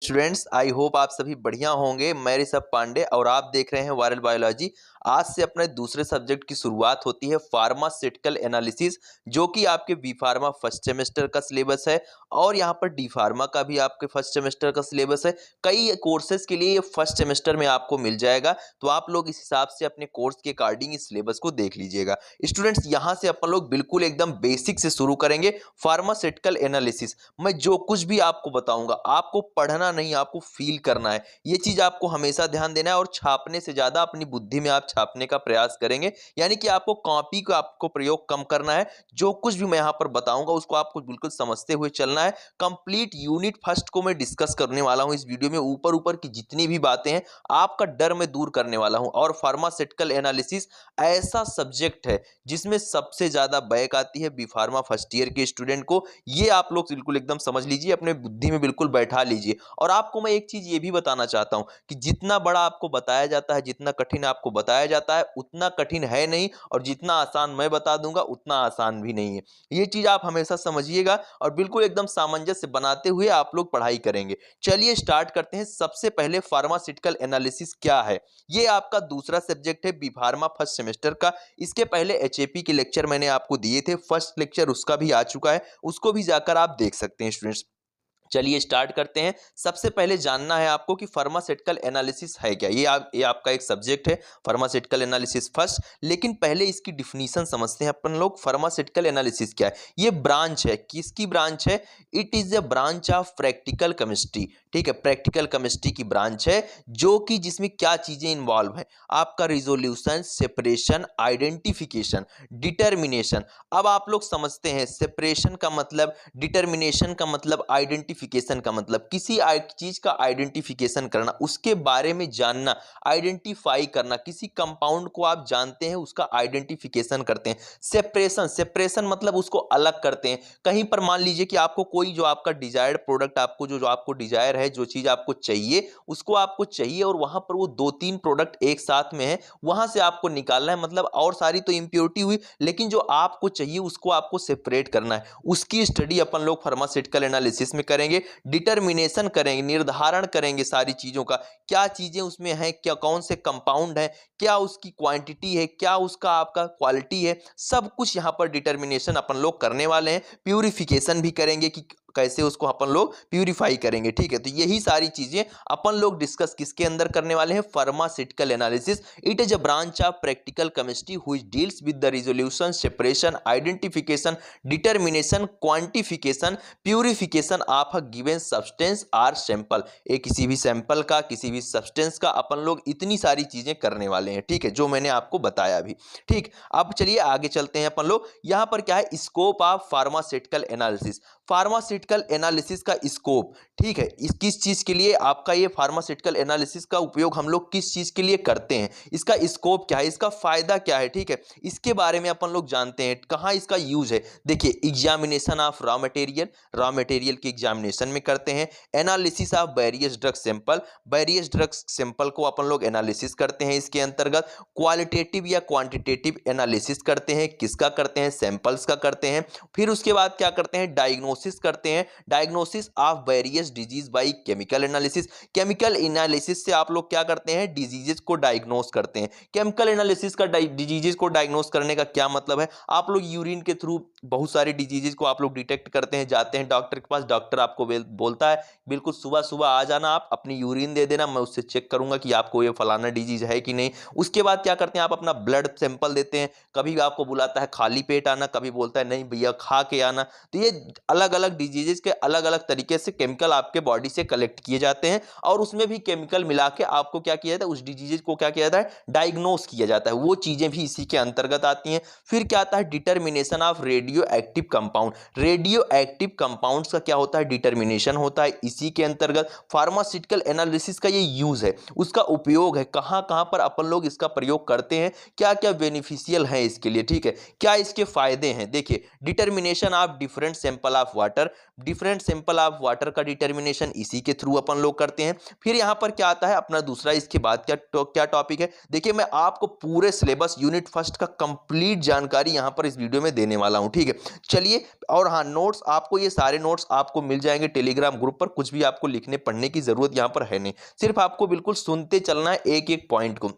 Students, I hope आप सभी बढ़िया होंगे। मैं ऋषभ पांडे और आप देख रहे हैं वायरल बायोलॉजी। आज से अपने दूसरे सब्जेक्ट की शुरुआत होती है फार्मास्यूटिकल एनालिसिस, जो कि आपके बी फार्मा फर्स्ट सेमेस्टर का सिलेबस है और यहाँ पर डी फार्मा का भी आपके फर्स्ट सेमेस्टर का सिलेबस है। कई कोर्सेज के लिए ये फर्स्ट सेमेस्टर में आपको मिल जाएगा, तो आप लोग इस हिसाब से अपने कोर्स के अकॉर्डिंग इस सिलेबस को देख लीजिएगा। स्टूडेंट्स, यहाँ से अपन लोग बिल्कुल एकदम बेसिक से शुरू करेंगे फार्मास्यूटिकल एनालिसिस। मैं जो कुछ भी आपको बताऊंगा आपको पढ़ना नहीं, आपको फील करना है। ये चीज आपको हमेशा ध्यान देना है और छापने से ज्यादा अपनी बुद्धि में आप छापने का प्रयास करेंगे, यानी कि आपको कॉपी का आपको प्रयोग कम करना है। जो कुछ भी मैं यहाँ पर बताऊंगा उसको आपको बिल्कुल समझते हुए चलना है। कंप्लीट यूनिट फर्स्ट को मैं डिस्कस करने वाला हूँ इस वीडियो में। ऊपर ऊपर की जितनी भी बातें हैं आपका डर मैं दूर करने वाला हूँ। और फार्मास्यूटिकल एनालिसिस ऐसा सब्जेक्ट है जिसमें सबसे ज्यादा बैक आती है बी फार्मा फर्स्ट ईयर के स्टूडेंट को। ये आप लोग बिल्कुल एकदम समझ लीजिए, अपने बुद्धि में बिल्कुल बैठा लीजिए। और आपको मैं एक चीज ये भी बताना चाहता हूं कि जितना बड़ा आपको बताया जाता है, जितना कठिन आपको बताया जाता है, उतना कठिन है नहीं, और जितना आसान मैं बता दूंगा उतना आसान भी नहीं है। ये चीज आप हमेशा समझिएगा और बिल्कुल एकदम सामंजस्य बनाते हुए आप लोग पढ़ाई करेंगे। चलिए स्टार्ट करते हैं। सबसे पहले फार्मास्यूटिकल एनालिसिस क्या है। ये आपका दूसरा सब्जेक्ट है बी फार्मा फर्स्ट सेमेस्टर का। इसके पहले एचएपी के लेक्चर मैंने आपको दिए थे, फर्स्ट लेक्चर उसका भी आ चुका है, उसको भी जाकर आप देख सकते हैं स्टूडेंट्स। चलिए स्टार्ट करते हैं। सबसे पहले जानना है आपको कि फार्मास्यूटिकल एनालिसिस है क्या। ये आपका एक सब्जेक्ट है फार्मास्यूटिकल एनालिसिस फर्स्ट। लेकिन पहले इसकी डिफिनीशन समझते हैं अपन लोग। फार्मास्यूटिकल एनालिसिस क्या है। ये ब्रांच है, किसकी ब्रांच है। It is a branch of practical chemistry. ठीक है, प्रैक्टिकल केमिस्ट्री की ब्रांच है, जो कि जिसमें क्या चीजें इन्वॉल्व है। आपका रिजोल्यूशन, सेपरेशन, आइडेंटिफिकेशन, डिटर्मिनेशन। अब आप लोग समझते हैं सेपरेशन का मतलब, डिटर्मिनेशन का मतलब, आइडेंटिफिकेशन का मतलब किसी चीज का आइडेंटिफिकेशन करना, उसके बारे में जानना, आइडेंटिफाई करना। किसी कंपाउंड को आप जानते हैं, उसका आइडेंटिफिकेशन करते हैं। सेपरेशन, सेपरेशन मतलब उसको अलग करते हैं। कहीं पर मान लीजिए कि आपको कोई जो आपका डिजायर्ड प्रोडक्ट, आपको जो आपको डिजायर है, जो चीज आपको चाहिए उसको आपको चाहिए, और वहां पर वो 2-3 प्रोडक्ट एक साथ में है, वहां से आपको निकालना है। मतलब और सारी तो इंप्योरिटी हुई, लेकिन जो आपको चाहिए उसको आपको सेपरेट करना है। उसकी स्टडी अपन लोग फार्मास्यूटिकल एनालिसिस में करेंगे। डिटर्मिनेशन करेंगे, निर्धारण करेंगे सारी चीजों का, क्या चीजें उसमें हैं, क्या कौन से कंपाउंड है, क्या उसकी क्वांटिटी है, क्या उसका आपका क्वालिटी है, सब कुछ यहां पर डिटर्मिनेशन अपन लोग करने वाले हैं। प्यूरिफिकेशन भी करेंगे कि कैसे उसको अपन लोग प्यूरिफाई करेंगे। ठीक है, तो यही सारी चीजें अपन लोग डिस्कस किसके अंदर करने वाले हैं, pharmaceutical analysis. It is a branch of practical chemistry which deals with the resolution, separation, identification, determination, quantification, purification of a given substance or sample. एक किसी भी सैंपल का, किसी भी सब्सटेंस का अपन लोग इतनी सारी चीजें करने वाले हैं। ठीक है, जो मैंने आपको बताया भी। ठीक, अब चलिए आगे चलते हैं अपन लोग। यहां पर क्या है, scope of pharmaceutical analysis. Pharmaceutical analysis का स्कोप, ठीक है, इस किस चीज के लिए आपका ये फार्मास्यूटिकल एनालिसिस का उपयोग हम लोग किस चीज के लिए करते हैं, इसका स्कोप क्या है, इसका फायदा क्या है। ठीक है, इसके बारे में अपन लोग जानते हैं। कहां इसका यूज है, देखिए, examination of raw material, raw material की एग्जामिनेशन में करते हैं। Analysis of various drug sample, various drug sample को अपन लोग एनालिसिस करते हैं इसके अंतर्गत। क्वालिटेटिव या क्वांटिटेटिव एनालिसिस करते हैं, किसका करते हैं, सैंपल्स का करते हैं। फिर उसके बाद क्या करते हैं, डायग्नोसिस करते हैं, diagnosis of various disease by chemical analysis. Chemical analysis से आप लोग क्या करते हैं, डिजीजेस को डायग्नोस करते हैं। केमिकल एनालिसिस का डिजीजेस को डायग्नोस करने का क्या मतलब है, आप लोग यूरिन के थ्रू बहुत सारी डिजीजेस को आप लोग डिटेक्ट करते हैं, जाते हैं डॉक्टर के पास, डॉक्टर आपको बोलता है बिल्कुल सुबह सुबह आ जाना, आप अपनी यूरिन दे देना, मैं उससे चेक करूंगा कि आपको ये फलाना डिजीज है कि नहीं। उसके बाद क्या करते हैं, आप अपना ब्लड सैंपल देते हैं। कभी आपको बुलाता है खाली पेट आना, कभी बोलता है नहीं भैया खा के आना। तो ये अलग अलग डिजीजेस के अलग अलग तरीके से केमिकल आपके बॉडी से कलेक्ट किए जाते हैं, और उसमें भी केमिकल मिला के आपको क्या किया जाता है, उस डिजीजेस को क्या किया जाता है, डायग्नोस किया जाता है। वो चीजें भी इसी के अंतर्गत आती हैं। फिर क्या आता है, determination of radio active compound. Radio active compounds का क्या होता है, डिटर्मिनेशन होता है इसी के अंतर्गत। फार्मास्यूटिकल एनालिसिस का ये यूज है, उसका उपयोग है, कहां कहां पर अपन लोग इसका प्रयोग करते हैं, क्या क्या बेनिफिशियल है इसके लिए। ठीक है, क्या इसके फायदे हैं, देखिए, determination of different sample of water, different sample of water का डिटर्मिनेशन इसी के थ्रू अपन लोग करते हैं। फिर यहां पर क्या आता है अपना दूसरा, इसके बाद क्या टॉपिक है, देखिए, मैं आपको पूरे सिलेबस यूनिट फर्स्ट का कंप्लीट जानकारी यहां पर इस वीडियो में देने वाला हूं। ठीक है। चलिए, और हाँ, नोट्स आपको, ये सारे नोट्स आपको मिल जाएंगे टेलीग्राम ग्रुप पर। कुछ भी आपको लिखने पढ़ने की जरूरत यहाँ पर है नहीं, सिर्फ आपको बिल्कुल सुनते चलना है एक एक पॉइंट को।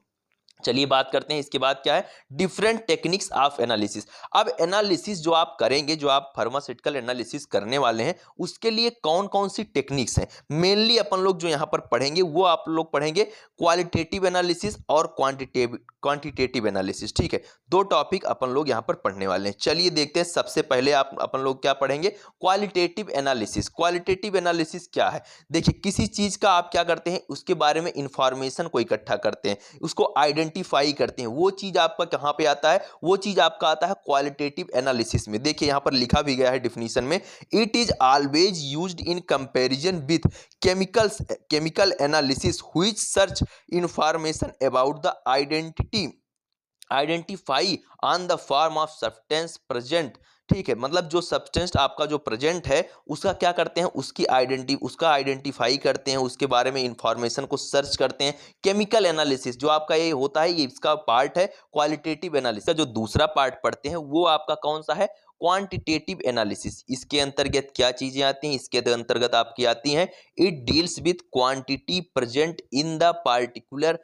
चलिए बात करते हैं इसके बाद क्या है, डिफरेंट टेक्निक्स ऑफ एनालिसिस। अब एनालिसिस जो आप करेंगे, जो आप फार्मास्यूटिकल एनालिसिस करने वाले हैं, उसके लिए कौन कौन सी टेक्निक्स हैं, मेनली अपन लोग जो यहाँ पर पढ़ेंगे वो आप लोग पढ़ेंगे क्वालिटेटिव एनालिसिस और क्वांटिटेटिव एनालिसिस। ठीक है, दो टॉपिक अपन लोग यहाँ पर पढ़ने वाले हैं। चलिए देखते हैं, सबसे पहले आप अपन लोग क्या पढ़ेंगे, क्वालिटेटिव एनालिसिस। क्वालिटेटिव एनालिसिस क्या है, देखिए किसी चीज का आप क्या करते हैं, उसके बारे में इंफॉर्मेशन को इकट्ठा करते हैं, उसको आइडेंटिफाई करते हैं। वो चीज आपका कहां पे आता है, वो चीज आपका आता है क्वालिटेटिव एनालिसिस में। देखिए यहां पर लिखा भी गया है डिफिनीशन में, it is always used in comparison with chemical analysis which search information about the identify on the form of substance present. ठीक है, मतलब जो सब्सटेंस आपका जो प्रेजेंट है उसका क्या करते हैं, उसका आइडेंटिफाई करते हैं, उसके बारे में इंफॉर्मेशन को सर्च करते हैं। केमिकल एनालिसिस जो आपका ये होता है, ये इसका पार्ट है क्वालिटेटिव एनालिसिस। जो दूसरा पार्ट पढ़ते हैं वो आपका कौन सा है, क्वांटिटेटिव एनालिसिस। इसके अंतर्गत क्या चीजें आती हैं, इसके अंतर्गत आपकी आती हैं, it deals with quantity present in the particular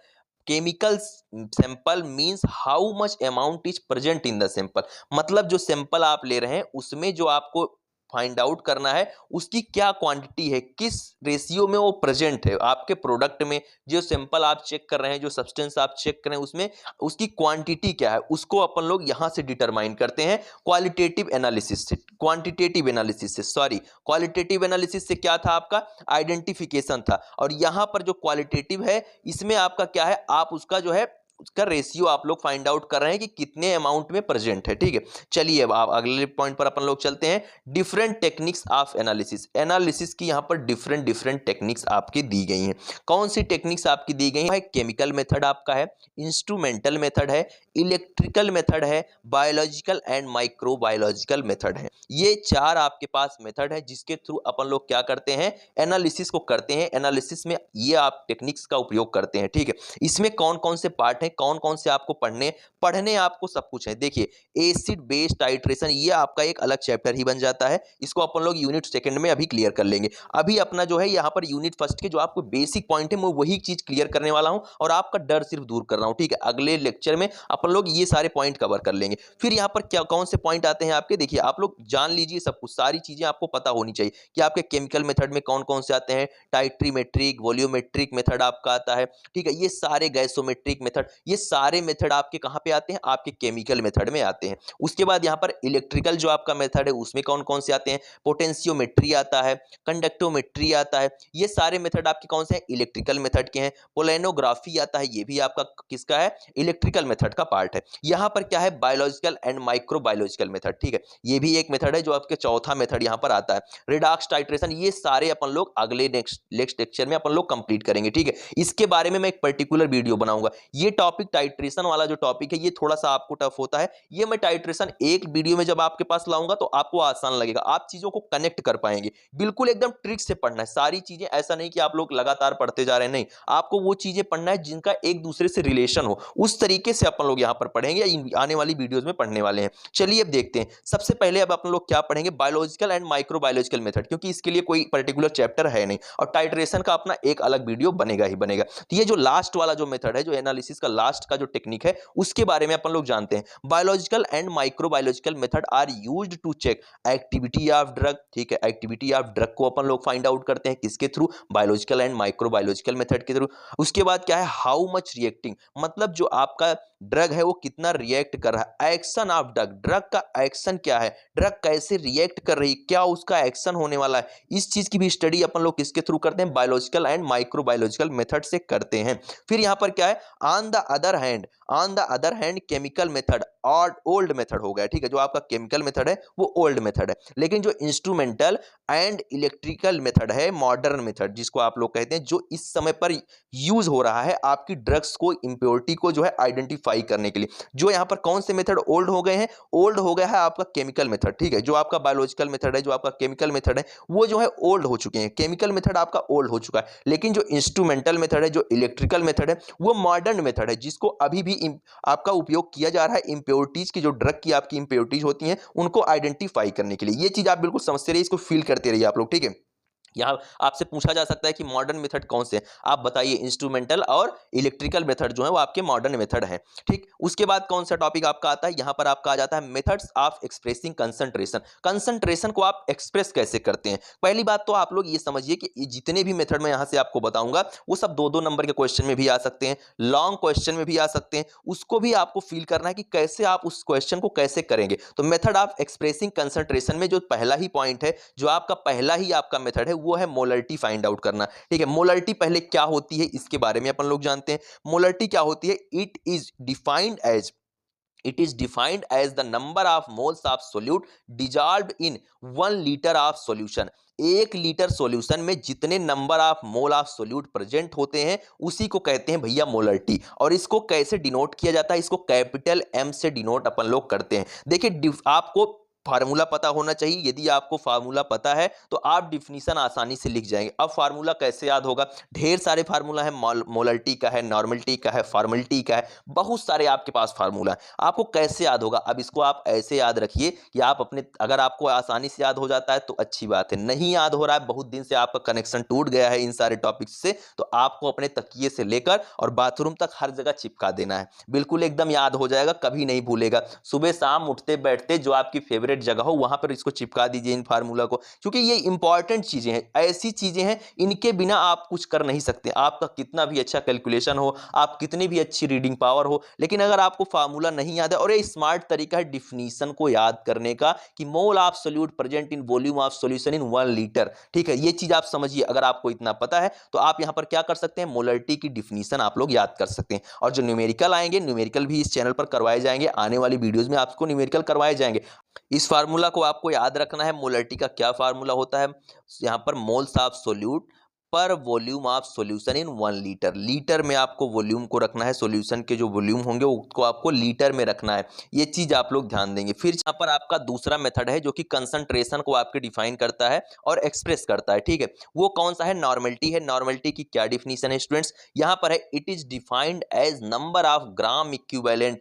chemical sample, means how much amount is present in the sample. मतलब जो सैंपल आप ले रहे हैं उसमें जो आपको फाइंड आउट करना है उसकी क्या क्वांटिटी है, किस रेशियो में वो प्रेजेंट है आपके प्रोडक्ट में। जो सैंपल आप चेक कर रहे हैं, जो सब्सटेंस आप चेक कर रहे हैं, उसमें उसकी क्वांटिटी क्या है, उसको अपन लोग यहां से डिटरमाइन करते हैं क्वालिटेटिव एनालिसिस से। क्वांटिटेटिव एनालिसिस से, सॉरी, क्वालिटेटिव एनालिसिस से क्या था, आपका आइडेंटिफिकेशन था। और यहां पर जो क्वालिटेटिव है, इसमें आपका क्या है, आप उसका जो है उसका रेशियो आप लोग फाइंड आउट कर रहे हैं कि कितने अमाउंट में प्रेजेंट है। ठीक है, चलिए अब आप अगले पॉइंट पर अपन लोग चलते हैं, different techniques of analysis. Analysis की यहाँ पर डिफरेंट टेक्निक्स आपकी दी गई हैं। कौन सी टेक्निक्स आपकी दी गई है, केमिकल मेथड आपका है, इंस्ट्रूमेंटल मेथड है, इलेक्ट्रिकल मेथड है, बायोलॉजिकल एंड माइक्रोबायोलॉजिकल मेथड है। ये चार आपके पास मेथड है जिसके थ्रू अपन लोग क्या करते हैं, एनालिसिस को करते हैं। एनालिसिस में ये आप टेक्निक्स का उपयोग करते हैं। ठीक है, इसमें कौन कौन से पार्ट हैं, कौन कौन से आपको पढ़ने आपको सब कुछ है। देखिए एसिड बेस टाइट्रेशन, ये आपका एक अलग चैप्टर ही बन जाता है, इसको अपन लोग यूनिट सेकंड में अभी क्लियर कर लेंगे। अभी अपना जो है यहाँ पर यूनिट फर्स्ट के जो आपको बेसिक पॉइंट है, मैं वही चीज क्लियर करने वाला हूं और आपका डर सिर्फ दूर कर रहा हूं। ठीक है, अगले लेक्चर में अपन लोग ये सारे पॉइंट कवर कर लेंगे। फिर यहाँ पर क्या कौन से पॉइंट आते हैं आपके, देखिए आप लोग जान लीजिए सब कुछ, सारी चीजें आपको पता होनी चाहिए कि आपके केमिकल मेथड में कौन कौन से आते हैं। टाइट्रीमेट्रिक, वॉल्यूमेट्रिक मेथड आपका आता है। ठीक है, ये सारे गैसोमेट्रिक मेथड, ये सारे मेथड आपके कहां पे आते हैं, आपके केमिकल मेथड में आते हैं। उसके बाद यहां पर इलेक्ट्रिकल जो आपका मेथड है उसमें कौन कौन से आते हैं, पोटेंशियोमेट्री आता है, कंडक्टोमेट्री आता है। ये सारे मेथड आपके कौन से हैं, इलेक्ट्रिकल मेथड के हैं। पोलैनोग्राफी आता है, ये भी आपका किसका है, इलेक्ट्रिकल मेथड का पार्ट है। यहां पर क्या है, बायोलॉजिकल एंड माइक्रोबायोलॉजिकल मेथड। ठीक है, ये भी एक मेथड है जो आपके चौथा मेथड यहां पर आता है। रिडॉक्स टाइट्रेशन, ये सारे अपन लोग अगले नेक्स्ट लेक्चर में अपन लोग कंप्लीट करेंगे। ठीक है, इसके बारे में मैं एक पर्टिकुलर वीडियो बनाऊंगा। ये टॉपिक टाइट्रेशन वाला जो टॉपिक है, ये थोड़ा सा आपको टफ होता है। ये मैं टाइट्रेशन एक वीडियो में जब आपके पास लाऊंगा तो आपको आसान लगेगा, आप चीजों को कनेक्ट कर पाएंगे। बिल्कुल एकदम ट्रिक से पढ़ना है सारी चीजें, ऐसा नहीं कि आप लोग लगातार पढ़ते जा रहे हैं, नहीं, आपको वो चीजें पढ़ना है जिनका एक दूसरे से रिलेशन हो, उस तरीके से अपन लोग यहां पर पढ़ेंगे या आने वाली वीडियोस में पढ़ने वाले हैं। चलिए अब देखते हैं, सबसे पहले अब अपन लोग क्या पढ़ेंगे, बायोलॉजिकल एंड माइक्रोबायोलॉजिकल मेथड, क्योंकि इसके लिए कोई पर्टिकुलर चैप्टर है नहीं और टाइट्रेशन का अपना एक अलग वीडियो बनेगा ही बनेगा। तो ये जो लास्ट वाला जो मेथड है, जो एनालिसिस का लास्ट का जो टेक्निक है, उसके बारे में अपन लोग जानते हैं। Biological and microbiological method are used to check activity of drug. ठीक है, एक्टिविटी ऑफ ड्रग को अपन लोग फाइंड आउट करते हैं किसके through, biological and microbiological method के थ्रू। उसके बाद क्या है, हाउ मच रिएक्टिंग, मतलब जो आपका ड्रग है वो कितना रिएक्ट कर रहा है। एक्शन ऑफ ड्रग, ड्रग का एक्शन क्या है, ड्रग कैसे रिएक्ट कर रही है, क्या उसका एक्शन होने वाला है, इस चीज की भी स्टडी अपन लोग किसके थ्रू करते हैं, बायोलॉजिकल एंड माइक्रोबायोलॉजिकल मेथड से करते हैं। फिर यहां पर क्या है, on the other hand chemical method और ओल्ड मेथड हो गया। ठीक है, जो आपका केमिकल मेथड है वो ओल्ड मेथड है, लेकिन जो इंस्ट्रूमेंटल एंड इलेक्ट्रिकल मेथड है, मॉडर्न मेथड जिसको आप लोग कहते हैं, जो इस समय पर यूज हो रहा है आपकी ड्रग्स को, इंप्योरिटी को जो है आइडेंटिफाई करने के लिए। जो यहां पर कौन से मेथड ओल्ड हो गए हैं, ओल्ड हो गया है आपका केमिकल मेथड। ठीक है, जो आपका बायोलॉजिकल मेथड है, जो आपका केमिकल मेथड है, वो जो है ओल्ड हो चुके हैं, केमिकल मेथड आपका ओल्ड हो चुका है। लेकिन जो इंस्ट्रूमेंटल मेथड है, जो इलेक्ट्रिकल मेथड है, वो मॉडर्न मेथड है जिसको अभी भी आपका उपयोग किया जा रहा है इम्प्योरिटीज की, जो ड्रग की आपकी इम्प्योरिटीज होती हैं, उनको आइडेंटिफाई करने के लिए। ये चीज आप बिल्कुल समझते रहिए, इसको फील करते रहिए आप लोग, ठीक है। यहाँ आपसे पूछा जा सकता है कि मॉडर्न मेथड कौन से हैं, आप बताइए। इंस्ट्रूमेंटल और इलेक्ट्रिकल मेथड जो है वो आपके मॉडर्न मेथड हैं, ठीक। उसके बाद कौन सा टॉपिक आपका आता है, यहाँ पर आपका आ जाता है methods of expressing concentration. Concentration को आप एक्सप्रेस कैसे करते हैं। पहली बात तो आप लोग ये समझिए कि ये जितने भी मेथड मैं यहाँ से आपको बताऊंगा वो सब 2-2 नंबर के क्वेश्चन में भी आ सकते हैं, लॉन्ग क्वेश्चन में भी आ सकते हैं। उसको भी आपको फील करना है कि कैसे आप उस क्वेश्चन को कैसे करेंगे। तो मेथड ऑफ एक्सप्रेसिंग कंसंट्रेशन में जो पहला ही पॉइंट है, जो आपका पहला ही आपका मेथड है, वो है मोलरिटी फाइंड आउट करना, ठीक है। मोलरिटी पहले क्या होती है इसके बारे में अपन लोग जानते हैं। मोलरिटी क्या होती है, it is defined as the number of moles of solute dissolved in 1 litre of solution. 1 litre solution में जितने number of mole of solute present होते हैं उसी को कहते हैं भैया मोलरिटी। और इसको कैसे डिनोट किया जाता है, इसको कैपिटल एम से डिनोट अपन लोग करते हैं। देखिए आपको फार्मूला पता होना चाहिए। यदि आपको फार्मूला पता है तो आप डिफिनीशन आसानी से लिख जाएंगे। अब फार्मूला कैसे याद होगा, ढेर सारे फार्मूला है, मोलरिटी का है, नॉर्मलिटी का है, फॉर्मलिटी का है, बहुत सारे आपके पास फार्मूला है। आपको कैसे याद होगा, अब इसको आप ऐसे याद रखिए कि आप अपने, अगर आपको आसानी से याद हो जाता है तो अच्छी बात है, नहीं याद हो रहा है, बहुत दिन से आपका कनेक्शन टूट गया है इन सारे टॉपिक्स से, तो आपको अपने तकिए से लेकर और बाथरूम तक हर जगह चिपका देना है, बिल्कुल एकदम याद हो जाएगा, कभी नहीं भूलेगा। सुबह शाम उठते बैठते जो आपकी फेवरेट जगह हो वहां पर इसको चिपका दीजिए इन फार्मूला को, क्योंकि ये इंपॉर्टेंट चीजें हैं, ऐसी चीजें हैं इनके बिना आप कुछ कर नहीं सकते। आपका कितना भी अच्छा कैलकुलेशन हो, आप कितनी भी अच्छी रीडिंग पावर हो, लेकिन अगर आपको फार्मूला नहीं याद है, और ये स्मार्ट तरीका है डिफिनीशन को याद करने का कि मोल of solute present in volume of solution in 1 litre, ठीक है। ये चीज आप समझिए, अगर आपको इतना पता है तो आप यहां पर क्या कर सकते हैं, मोलरिटी की डिफिनीशन आप लोग याद कर सकते हैं। और जो न्यूमेरिकल आएंगे, न्यूमेरिकल भी इस चैनल पर करवाए जाएंगे, आने वाली वीडियोस में आपको न्यूमेरिकल करवाए जाएंगे। इस फार्मूला को आपको याद रखना है। मोलरिटी का क्या फार्मूला होता है, यहाँ पर मोल्स ऑफ सोल्यूट पर volume of solution in 1 litre. Litre में आपको वॉल्यूम को रखना है, सॉल्यूशन के जो वॉल्यूम होंगे उसको आपको लीटर में रखना है, ये चीज आप लोग ध्यान देंगे। फिर यहाँ पर आपका दूसरा मेथड है जो कि कंसंट्रेशन को आपके डिफाइन करता है और एक्सप्रेस करता है, ठीक है। वो कौन सा है, नॉर्मलिटी है। नॉर्मलिटी की क्या डिफिनीशन है स्टूडेंट्स, यहाँ पर है, it is defined as number of gram equivalent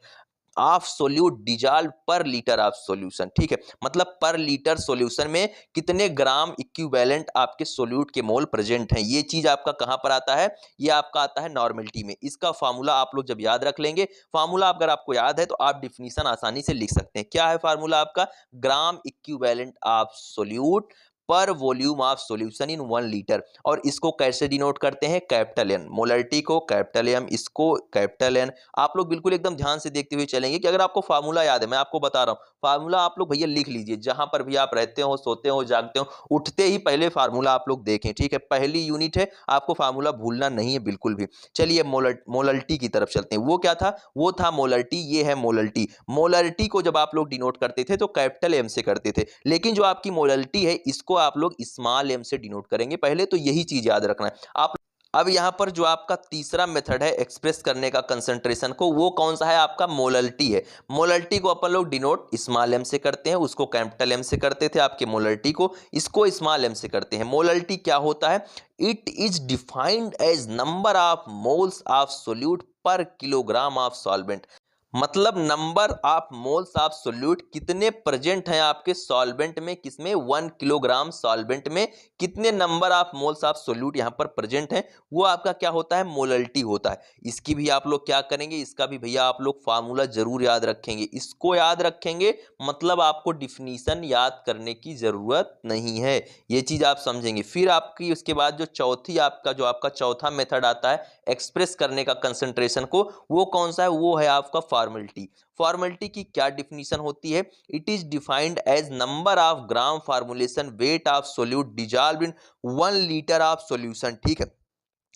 of solute dissolve per litre of solution, ठीक है। मतलब पर लीटर सॉल्यूशन में कितने ग्राम इक्विवेलेंट आपके सोल्यूट के मोल प्रेजेंट हैं, ये चीज आपका कहां पर आता है, ये आपका आता है नॉर्मलिटी में। इसका फार्मूला आप लोग जब याद रख लेंगे, फार्मूला अगर आपको याद है तो आप डिफिनीशन आसानी से लिख सकते हैं। क्या है फार्मूला आपका, ग्राम इक्विवेलेंट ऑफ सोल्यूट पर volume of solution in 1 litre. और इसको कैसे डिनोट करते हैं, कैपिटल एन। मोलरिटी को कैपिटल एम, इसको कैपिटल एन। आप लोग बिल्कुल एकदम ध्यान से देखते हुए चलेंगे कि अगर आपको फार्मूला याद है, मैं आपको बता रहा हूं, फार्मूला आप लोग भैया लिख लीजिए, जहां पर भी आप रहते हो, सोते हो, जागते हो, उठते ही पहले फार्मूला आप लोग देखें, ठीक है। पहली यूनिट है, आपको फार्मूला भूलना नहीं है बिल्कुल भी। चलिए मोलरिटी की तरफ चलते हैं। वो क्या था, वो था मोलरिटी, ये है मोलरिटी। मोलरिटी को जब आप लोग डिनोट करते थे तो कैपिटल एम से करते थे, लेकिन जो आपकी मोलरिटी है इसको आप लोग स्मॉल एम से डिनोट करेंगे पहले, तो यही चीज याद रखना है आप। अब यहां पर जो आपका तीसरा मेथड है एक्सप्रेस करने का कंसंट्रेशन को, वो कौन सा है, आपका मोलरिटी है। मोलरिटी को अपन लोग डिनोट स्मॉल एम से करते हैं, उसको कैपिटल एम से करते थे आपके मोलरिटी को, इसको स्मॉल एम से करते हैं। मोलरिटी क्या होता है, it is defined as number of moles of solute per kilogram of solvent. मतलब number of moles of solute कितने प्रेजेंट हैं आपके सॉल्वेंट में, किसमें, 1 किलोग्राम सॉल्वेंट में कितने number of moles of solute यहां पर प्रेजेंट हैं, वो आपका क्या होता है, मोलरिटी होता है। इसकी भी आप लोग क्या करेंगे, इसका भी भैया आप लोग फार्मूला जरूर याद रखेंगे। इसको याद रखेंगे मतलब आपको डिफिनीशन याद करने की जरूरत नहीं है, ये चीज आप समझेंगे। फिर आपकी उसके बाद जो आपका चौथा मेथड आता है एक्सप्रेस करने का कंसंट्रेशन को, वो कौन सा है, वो है आपका फॉर्मलिटी। फॉर्मलिटी की क्या डिफिनीशन होती है, it is defined as number of gram formulation weight of solute dissolve in 1 litre of solution, ठीक है।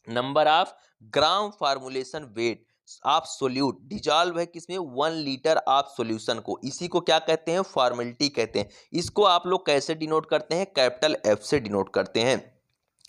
Number of gram formulation weight of solute dissolve है किसमें, 1 लीटर ऑफ सॉल्यूशन को, इसी को क्या कहते हैं, फॉर्मलिटी कहते हैं। इसको आप लोग कैसे डिनोट करते हैं, कैपिटल एफ से डिनोट करते हैं।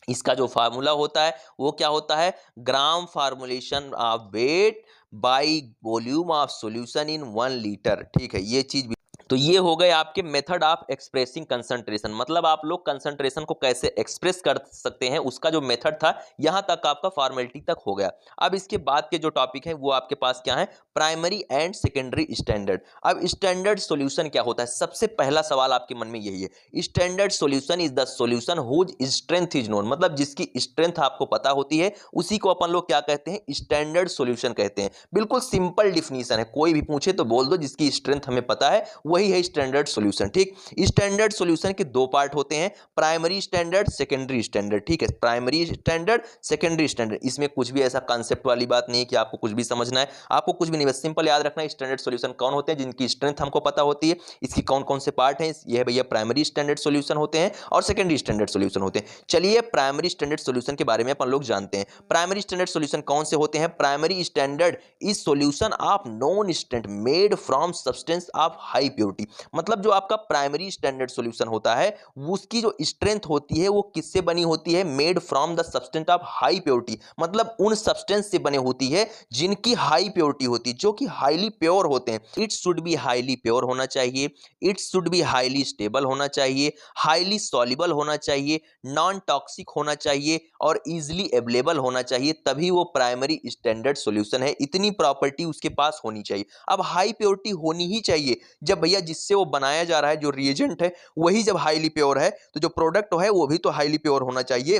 इसका जो फार्मूला होता है वो क्या होता है, gram formulation of weight by volume of solution in 1 litre, ठीक है। ये चीज तो ये हो गए आपके मेथड ऑफ एक्सप्रेसिंग कंसंट्रेशन, मतलब आप लोग कंसंट्रेशन को कैसे एक्सप्रेस कर सकते हैं उसका जो मेथड था यहां तक आपका फॉर्मेलिटी तक हो गया। अब इसके बाद के जो टॉपिक है वो आपके पास क्या है, प्राइमरी एंड सेकेंडरी स्टैंडर्ड। अब स्टैंडर्ड सॉल्यूशन क्या होता है, सबसे पहला सवाल आपके मन में यही है। Standard solution is the solution whose strength is known, मतलब जिसकी स्ट्रेंथ आपको पता होती है उसी को अपन लोग क्या कहते हैं, स्टैंडर्ड सॉल्यूशन कहते हैं। बिल्कुल सिंपल डिफिनीशन है, कोई भी पूछे तो बोल दो जिसकी स्ट्रेंथ हमें पता है वही है स्टैंडर्ड सॉल्यूशन। ठीक, स्टैंडर्ड सॉल्यूशन के दो पार्ट होते हैं, प्राइमरी स्टैंडर्ड, सेकेंडरी स्टैंडर्ड। ठीक है, प्राइमरी स्टैंडर्ड, सेकेंडरी स्टैंडर्ड, इसमें कुछ भी ऐसा कॉन्सेप्ट वाली बात नहीं है कि आपको कुछ भी समझना है, आपको कुछ भी नहीं, बस सिंपल याद रखना है स्टैंडर्ड सॉल्यूशन कौन होते हैं, जिनकी स्ट्रेंथ हमको पता होती है, इसकी कौन कौन से पार्ट हैं, ये भैया प्राइमरी स्टैंडर्ड सॉल्यूशन होते हैं और सेकेंडरी स्टैंडर्ड सॉल्यूशन होते हैं। चलिए प्राइमरी स्टैंडर्ड सॉल्यूशन के बारे में अपन लोग जानते हैं। प्राइमरी स्टैंडर्ड सॉल्यूशन कौन से होते हैं, primary standard is solution of known strength made from substance of high purity, मतलब जो आपका प्राइमरी स्टैंडर्ड सॉल्यूशन होता है उसकी जो स्ट्रेंथ होती है वो किससे बनी होती है, made from the substance of high purity, मतलब उन सब्सटेंस से बने होती है जिनकी हाई प्योरिटी होती है, जो कि हाईली प्योर होते हैं। It should be highly pure होना चाहिए, it should be highly stable होना चाहिए, हाईली सॉल्युबल होना चाहिए, नॉन टॉक्सिक होना चाहिए और इजिली अवेलेबल होना चाहिए, तभी वो प्राइमरी स्टैंडर्ड सॉल्यूशन है। इतनी प्रॉपर्टी उसके पास होनी चाहिए। अब हाई प्योरिटी होनी ही चाहिए जब भैया जिससे वो बनाया जा रहा है जो रिएजेंट है वही जब हाईली प्योर है तो जो प्रोडक्ट है वो भी तो हाईली प्योर होना चाहिए,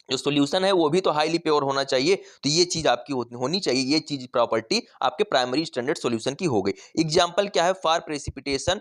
जो सॉल्यूशन है वो भी तो हाईली प्योर होना चाहिए। तो ये चीज आपकी होनी चाहिए, ये चीज प्रॉपर्टी आपके प्राइमरी स्टैंडर्ड सॉल्यूशन की हो गई। एग्जांपल क्या है, for precipitation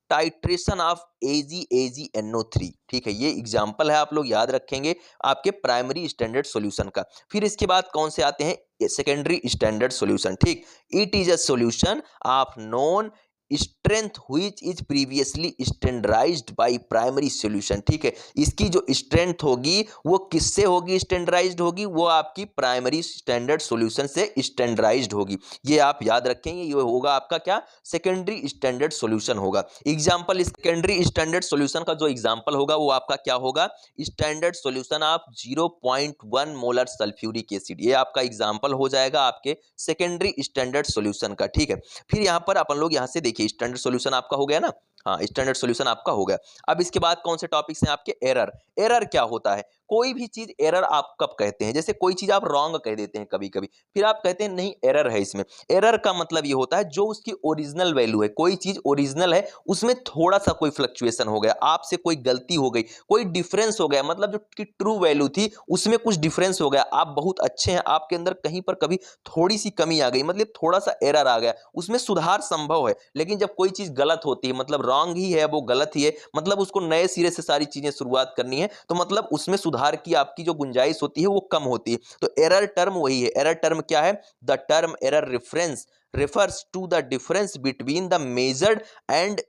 titration of AgAgNO3। ठीक है, ये एग्जांपल है, आप लोग याद रखेंगे आपके प्राइमरी स्टैंडर्ड सॉल्यूशन का। फिर इसके बाद कौन से आते हैं, सेकेंडरी स्टैंडर्ड सॉल्यूशन। ठीक, it is a solution of known strength which is previously standardised by primary solution. ठीक है, इसकी जो स्ट्रेंथ होगी वो किससे होगी, स्टैंडर्डाइज्ड होगी, वो आपकी प्राइमरी स्टैंडर्ड सॉल्यूशन से स्टैंडर्डाइज्ड होगी। ये आप याद रखेंगे, ये होगा आपका क्या, सेकेंडरी स्टैंडर्ड सॉल्यूशन होगा। एग्जांपल सेकेंडरी स्टैंडर्ड सॉल्यूशन का जो एग्जांपल होगा वो आपका क्या होगा, standard solution of 0.1 molar sulphuric acid, ये आपका एग्जांपल हो जाएगा आपके सेकेंडरी स्टैंडर्ड सॉल्यूशन का। ठीक है, फिर यहां पर अपन लोग यहां से देखिए स्टैंडर्ड सॉल्यूशन आपका हो गया ना, हाँ स्टैंडर्ड सॉल्यूशन आपका हो गया। अब इसके बाद कौन से टॉपिक्स हैं आपके, एरर। एरर क्या होता है, कोई भी चीज एरर आप कब कहते हैं, जैसे कोई चीज आप रॉन्ग कह देते हैं कभी कभी, फिर आप कहते हैं नहीं एरर है इसमें। एरर का मतलब ये होता है जो उसकी ओरिजिनल वैल्यू है, कोई चीज ओरिजिनल है उसमें थोड़ा सा कोई फ्लक्चुएशन हो गया, आपसे कोई गलती हो गई, कोई डिफरेंस हो गया, मतलब जो की ट्रू वैल्यू थी उसमें कुछ डिफरेंस हो गया, आप बहुत अच्छे हैं, आपके अंदर कहीं पर कभी थोड़ी सी कमी आ गई, मतलब थोड़ा सा एरर आ गया, उसमें सुधार संभव है। लेकिन जब कोई चीज गलत होती है, मतलब रॉन्ग ही है, वो गलत ही है, मतलब उसको नए सिरे से सारी चीजें शुरुआत करनी है, तो मतलब उसमें सुधार की आपकी जो गुंजाइश होती है वो कम होती है। तो एरर टर्म वही है। एरर टर्म क्या है, the term error reference refers to the difference between the measured and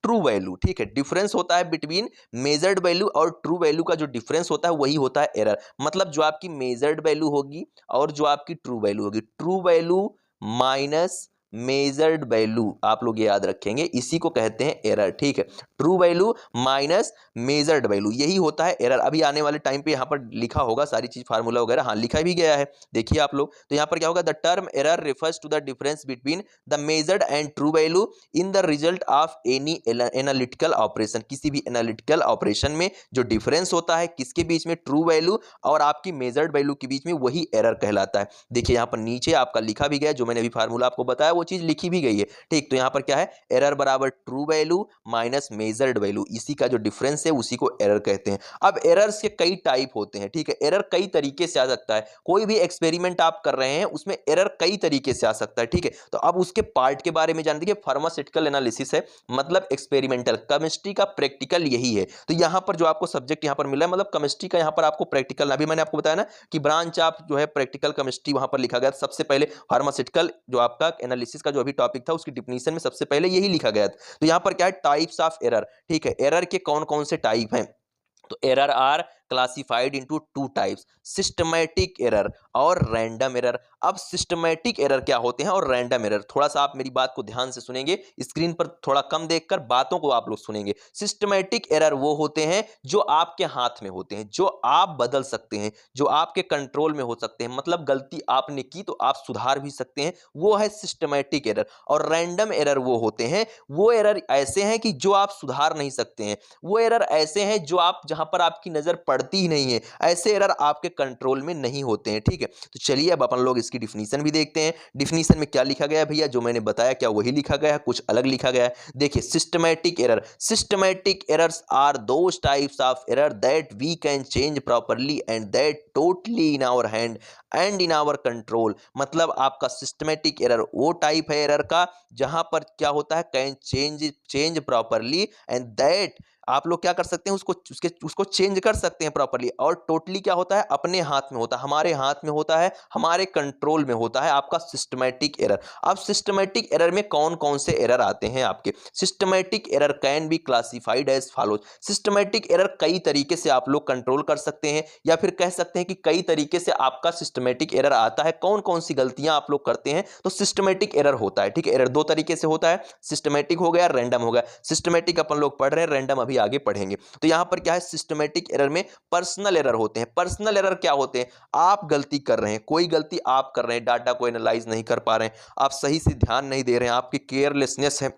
true value. ठीक है, डिफरेंस होता है बिटवीन मेजर्ड वैल्यू और ट्रू वैल्यू का जो डिफरेंस होता है वही होता है एरर। मतलब जो आपकी मेजर्ड वैल्यू होगी और जो आपकी ट्रू वैल्यू होगी, true value minus measured value, आप लोग ये याद रखेंगे, इसी को कहते हैं एरर। ठीक है, true value minus measured value, यही होता है एरर। अभी आने वाले टाइम पे यहाँ पर लिखा होगा सारी चीज, फार्मूला वगैरह, हाँ लिखा भी गया है, देखिए आप लोग। तो यहाँ पर क्या होगा, the term error refers to the difference between the measured and true value in the result of any analytical operation. किसी भी एनालिटिकल ऑपरेशन में जो डिफरेंस होता है किसके बीच में, ट्रू वैल्यू और आपकी मेजर्ड वैल्यू के बीच में, वही एरर कहलाता है। देखिए यहाँ पर नीचे आपका लिखा भी गया, जो मैंने अभी फार्मूला आपको बताया वो चीज लिखी भी गई है। ठीक, तो यहाँ पर क्या है, एरर बराबर true value minus measured value, इसी का जो डिफरेंस है उसी को एरर कहते हैं। अब एरर्स के कई टाइप होते हैं। ठीक है, एरर कई तरीके से आ सकता है, कोई भी एक्सपेरिमेंट आप कर रहे हैं उसमें एरर कई तरीके से आ सकता है। ठीक है, तो अब उसके पार्ट के बारे में जान देखिए, फार्मास्यूटिकल एनालिसिस है, मतलब एक्सपेरिमेंटल, केमिस्ट्री का प्रैक्टिकल यही है। तो यहाँ पर जो आपको सब्जेक्ट यहाँ पर मिला है, मतलब केमिस्ट्री का यहाँ पर आपको प्रैक्टिकल, अभी मैंने आपको बताया ना कि ब्रांच आप जो है प्रैक्टिकल केमिस्ट्री वहां पर लिखा गया। सबसे पहले फार्मास्यूटिकल जो आपका एनालिसिस का जो अभी टॉपिक था उसकी डिफिनीशन में सबसे पहले यही लिखा गया था। तो यहाँ पर क्या है, टाइप्स ऑफ एरर। ठीक है, एरर के कौन कौन से टाइप हैं, तो error are classified into two types, systematic error और रैंडम एरर। अब सिस्टमैटिक एरर क्या होते हैं और रैंडम एरर, थोड़ा सा आप मेरी बात को ध्यान से सुनेंगे, स्क्रीन पर थोड़ा कम देखकर बातों को आप लोग सुनेंगे। सिस्टमैटिक एरर वो होते हैं जो आपके हाथ में होते हैं, जो आप बदल सकते हैं, जो आपके कंट्रोल में हो सकते हैं, मतलब गलती आपने की तो आप सुधार भी सकते हैं, वो है सिस्टमैटिक एरर। और रैंडम एरर वो होते हैं, वो एरर ऐसे हैं कि जो आप सुधार नहीं सकते हैं, वो एरर ऐसे हैं जो आप जहां पर आपकी नजर पड़ती ही नहीं है, ऐसे एरर आपके कंट्रोल में नहीं होते हैं। ठीक है, तो चलिए अब अपन लोग इसकी डिफिनीशन भी देखते हैं। डिफिनीशन में क्या लिखा गया है भैया, जो मैंने बताया क्या वही लिखा गया है, कुछ अलग लिखा गया है। देखिए systematic error, systematic errors are those types of error that we can change properly and that totally in our hand and in our control. मतलब आपका सिस्टमैटिक एरर वो टाइप है एरर का जहां पर क्या होता है, can change properly and that आप लोग क्या कर सकते हैं, उसको चेंज कर सकते हैं प्रॉपरली, और टोटली क्या होता है, अपने हाथ में होता है, हमारे हाथ में होता है, हमारे कंट्रोल में होता है आपका सिस्टमैटिक एरर। अब सिस्टमैटिक एरर में कौन कौन से एरर आते हैं आपके, systematic error can be classified as follows. Systematic error कई तरीके से आप लोग कंट्रोल कर सकते हैं, या फिर कह सकते हैं कि कई तरीके से आपका सिस्टमैटिक एरर आता है। कौन कौन सी गलतियां आप लोग करते हैं तो सिस्टमैटिक एरर होता है। ठीक है, एरर दो तरीके से होता है, सिस्टमैटिक हो गया, रैंडम हो गया। सिस्टमैटिक अपन लोग पढ़ रहे हैं, रैंडम अभी आगे पढ़ेंगे। तो यहां पर क्या है, सिस्टमैटिक एरर में पर्सनल एरर होते हैं। पर्सनल एरर क्या होते हैं, आप गलती कर रहे हैं, कोई गलती आप कर रहे हैं, डाटा को एनालाइज नहीं कर पा रहे हैं, आप सही से ध्यान नहीं दे रहे हैं, आपकी केयरलेसनेस है,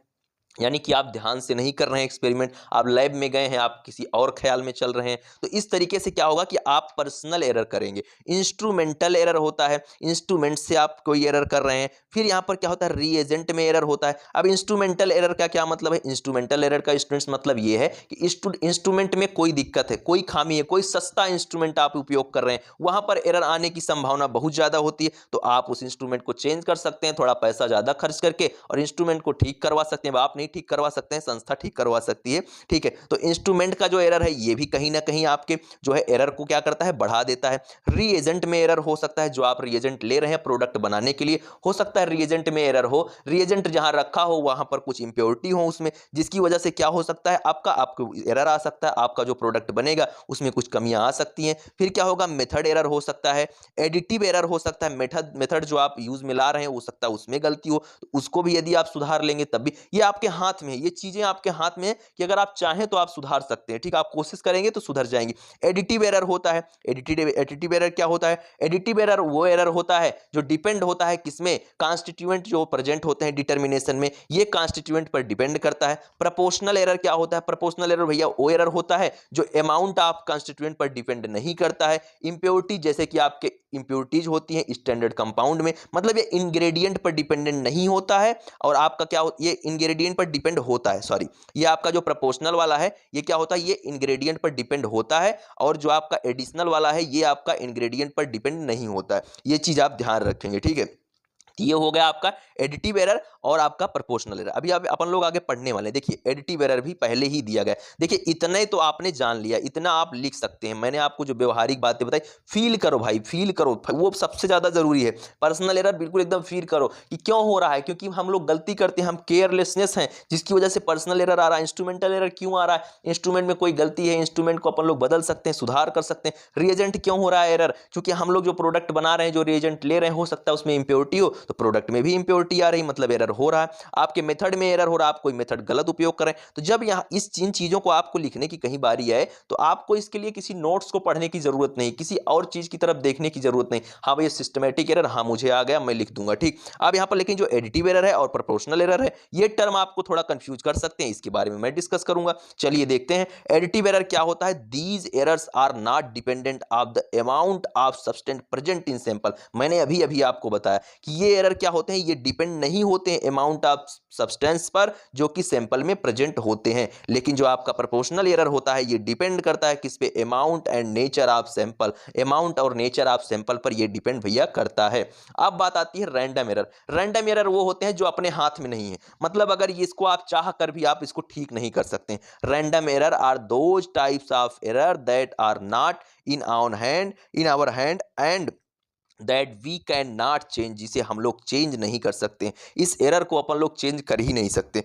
यानी कि आप ध्यान से नहीं कर रहे हैं एक्सपेरिमेंट, आप लैब में गए हैं, आप किसी और ख्याल में चल रहे हैं, तो इस तरीके से क्या होगा कि आप पर्सनल एरर करेंगे। इंस्ट्रूमेंटल एरर होता है, इंस्ट्रूमेंट से आप कोई एरर कर रहे हैं। फिर यहाँ पर क्या होता है, रीएजेंट में एरर होता है। अब इंस्ट्रूमेंटल एरर का क्या मतलब है, इंस्ट्रूमेंटल एरर का स्टूडेंट्स मतलब ये है कि इंस्ट्रूमेंट में कोई दिक्कत है, कोई खामी है, कोई सस्ता इंस्ट्रूमेंट आप उपयोग कर रहे हैं, वहां पर एरर आने की संभावना बहुत ज्यादा होती है, तो आप उस इंस्ट्रूमेंट को चेंज कर सकते हैं थोड़ा पैसा ज्यादा खर्च करके, और इंस्ट्रूमेंट को ठीक करवा सकते हैं। आप नहीं ठीक करवा सकते हैं, संस्था ठीक करवा सकती है। ठीक है, तो इंस्ट्रूमेंट का जो एरर है ये भी कहीं ना कहीं आपके जो है एरर को क्या करता है, बढ़ा देता है। रीएजेंट में एरर हो सकता है, जो आप रीएजेंट ले रहे हैं प्रोडक्ट बनाने के लिए, हो सकता है रीएजेंट में एरर हो, रीएजेंट जहां रखा हो वहां पर कुछ इंप्योरिटी हो उसमें, जिसकी वजह से क्या हो सकता है, आपको एरर आ सकता है, आपका जो प्रोडक्ट बनेगा उसमें कुछ कमियां आ सकती हैं। फिर क्या होगा, मेथड एरर हो सकता है, एडिटिव एरर हो सकता है, मेथड जो आप यूज में ला रहे हैं हो सकता है उसमें गलती हो, तो उसको भी यदि आप सुधार लेंगे तब भी, ये आपके हाथ में है, ये चीजें आपके हाथ में है कि अगर आप चाहें तो आप सुधार सकते हैं। ठीक, आप कोशिश करेंगे तो सुधर जाएंगे। एडिटिव एरर होता है, एडिटिव एरर क्या होता है, एडिटिव एरर वो एरर होता है जो डिपेंड होता है किसमें, कॉन्स्टिट्यूएंट जो प्रेजेंट होते हैं डिटर्मिनेशन में, ये कॉन्स्टिट्यूएंट पर डिपेंड करता है। प्रोपोर्शनल एरर क्या होता है, प्रोपोर्शनल एरर भैया वो एरर होता है जो अमाउंट ऑफ कॉन्स्टिट्यूएंट पर डिपेंड नहीं करता है। इंप्योरिटी, जैसे कि आपके इंप्योरिटीज होती हैं स्टैंडर्ड कंपाउंड में, मतलब ये इंग्रेडिएंट पर डिपेंडेंट नहीं होता है, और आपका क्या ये इंग्रेडिएंट पर डिपेंड होता है, सॉरी, ये आपका जो प्रोपोर्शनल वाला है ये क्या होता है, ये इंग्रेडिएंट पर डिपेंड होता है, और जो आपका एडिशनल वाला है ये आपका इंग्रेडिएंट पर डिपेंड नहीं होता है। ये चीज आप ध्यान रखेंगे। ठीक है, ये हो गया आपका एडिटिव एरर और आपका प्रोपोर्शनल एरर। अभी अपन लोग आगे पढ़ने वाले हैं। देखिए एडिटिव एरर भी पहले ही दिया गया। देखिए इतने तो आपने जान लिया, इतना आप लिख सकते हैं। मैंने आपको जो व्यवहारिक बातें बताई, फील करो भाई, फील करो, वो सबसे ज्यादा जरूरी है। पर्सनल एरर बिल्कुल एकदम फील करो कि क्यों हो रहा है, क्योंकि हम लोग गलती करते हैं, हम केयरलेसनेस हैं, जिसकी वजह से पर्सनल एरर आ रहा है। इंस्ट्रूमेंटल एरर क्यों आ रहा है, इंस्ट्रूमेंट में कोई गलती है, इंस्ट्रूमेंट को अपन लोग बदल सकते हैं, सुधार कर सकते हैं। रिएजेंट क्यों हो रहा है एरर, क्योंकि हम लोग जो प्रोडक्ट बना रहे हैं, जो रिएजेंट ले रहे हैं, हो सकता है उसमें इंप्योरिटी हो, तो प्रोडक्ट में भी इंप्योरिटी आ रही, मतलब एरर हो रहा है। आपके मेथड में एरर हो रहा है, आप कोई मेथड गलत उपयोग कर रहे हैं। तो जब यहां इन चीजों को आपको लिखने की कहीं बारी आए, तो आपको इसके लिए किसी नोट्स को पढ़ने की जरूरत नहीं, किसी और चीज की तरफ देखने की जरूरत नहीं। हाँ भाई सिस्टमैटिक एरर, हाँ मुझे आ गया, मैं लिख दूंगा। ठीक, अब यहां पर लेकिन जो एडिटिव एरर है और प्रोपोर्शनल एरर है, ये टर्म आपको थोड़ा कंफ्यूज कर सकते हैं, इसके बारे में मैं डिस्कस करूंगा। चलिए देखते हैं एडिटिव एरर क्या होता है। These errors are not dependent of the amount of substance present in sample. मैंने अभी अभी आपको बताया कि ये एरर क्या होते हैं, ये डिपेंड नहीं होते हैं अमाउंट ऑफ सब्सटेंस पर जो कि सैंपल में प्रेजेंट होते हैं। लेकिन जो आपका प्रोपोर्शनल एरर होता है, ये डिपेंड करता है किस पे, amount and nature of sample. Amount और नेचर ऑफ सैंपल पर ये डिपेंड भैया करता है। अब बात आती है रैंडम एरर। रैंडम एरर वो होते हैं जो अपने हाथ में नहीं है, मतलब अगर ये इसको आप चाह कर भी आप इसको ठीक नहीं कर सकते। Random error are those types of error that are not in our hand and that we can not change, जिसे हम लोग चेंज नहीं कर सकते। इस एरर को अपन लोग चेंज कर ही नहीं सकते।